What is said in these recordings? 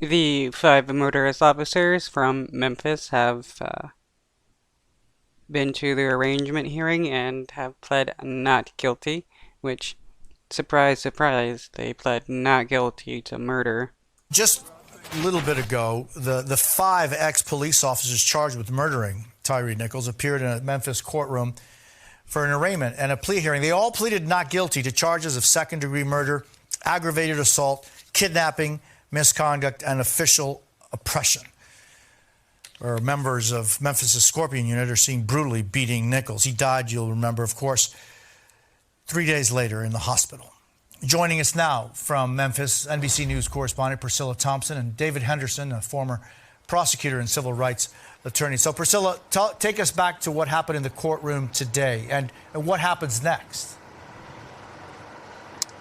The five murderous officers from Memphis have been to the arraignment hearing and have pled not guilty, which, surprise, surprise, they pled not guilty to murder. Just a little bit ago, the five ex-police officers charged with murdering Tyre Nichols appeared in a Memphis courtroom for an arraignment and a plea hearing. They all pleaded not guilty to charges of second-degree murder, aggravated assault, kidnapping, misconduct, and official oppression. Where members of Memphis' Scorpion Unit are seen brutally beating Nichols. He died, you'll remember, of course, 3 days later in the hospital. Joining us now from Memphis, NBC News correspondent Priscilla Thompson and David Henderson, a former prosecutor and civil rights attorney. So, Priscilla, take us back to what happened in the courtroom today and what happens next.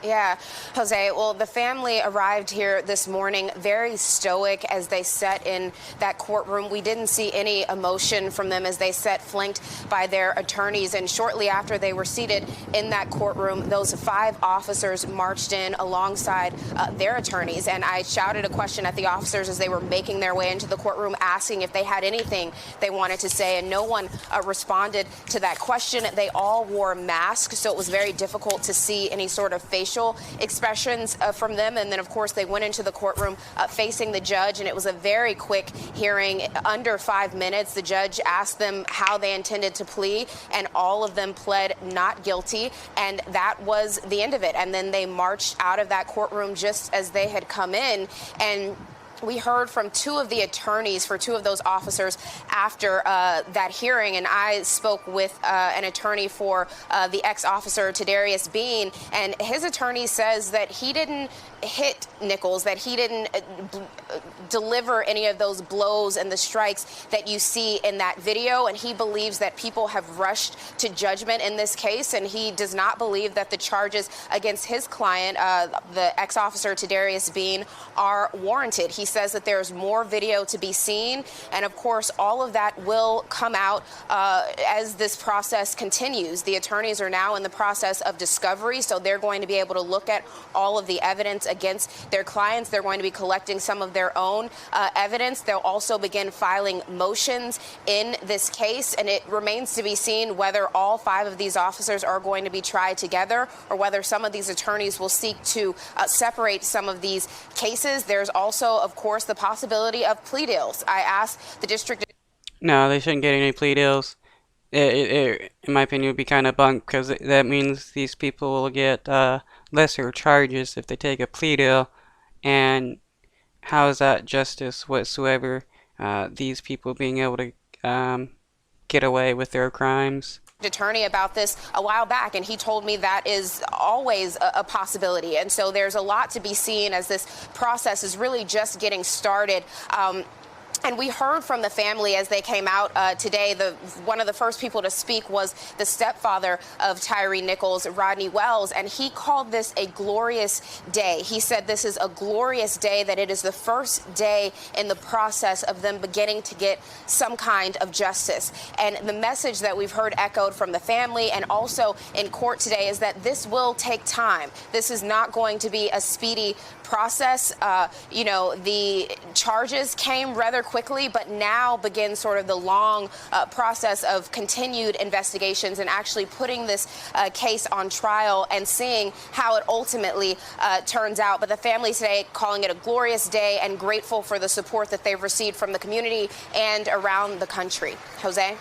Yeah, Jose. Well, the family arrived here this morning very stoic as they sat in that courtroom. We didn't see any emotion from them as they sat flanked by their attorneys. And shortly after they were seated in that courtroom, those five officers marched in alongside their attorneys. And I shouted a question at the officers as they were making their way into the courtroom, asking if they had anything they wanted to say. And no one responded to that question. They all wore masks, so it was very difficult to see any sort of facial expressions from them. And then, of course, they went into the courtroom facing the judge, and it was a very quick hearing, under 5 minutes. The judge asked them how they intended to plea, and all of them pled not guilty, and that was the end of it. And then they marched out of that courtroom just as they had come in. And we heard from two of the attorneys for two of those officers after that hearing, and I spoke with an attorney for the ex-officer, Tadarius Bean, and his attorney says that he didn't hit Nichols, that he didn't deliver any of those blows and the strikes that you see in that video, and he believes that people have rushed to judgment in this case, and he does not believe that the charges against his client, the ex-officer Tadarius Bean, are warranted. He says that there's more video to be seen, and of course all of that will come out as this process continues. The attorneys are now in the process of discovery, so they're going to be able to look at all of the evidence against their clients. They're going to be collecting some of their own evidence. They'll also begin filing motions in this case, and it remains to be seen whether all five of these officers are going to be tried together or whether some of these attorneys will seek to separate some of these cases. There's also, of course, the possibility of plea deals. I asked the district. No, they shouldn't get any plea deals. In my opinion, would be kind of bunk, because that means these people will get lesser charges if they take a plea deal. And how is that justice whatsoever? These people being able to get away with their crimes. Attorney about this a while back, and he told me that is always a possibility. And so there's a lot to be seen as this process is really just getting started. And we heard from the family as they came out today. One of the first people to speak was the stepfather of Tyre Nichols, Rodney Wells, and he called this a glorious day. He said this is a glorious day, that it is the first day in the process of them beginning to get some kind of justice. And the message that we've heard echoed from the family and also in court today is that this will take time. This is not going to be a speedy process. You know, the charges came rather quickly, but now begins sort of the long process of continued investigations and actually putting this case on trial and seeing how it ultimately turns out. But the family today calling it a glorious day and grateful for the support that they've received from the community and around the country. Jose?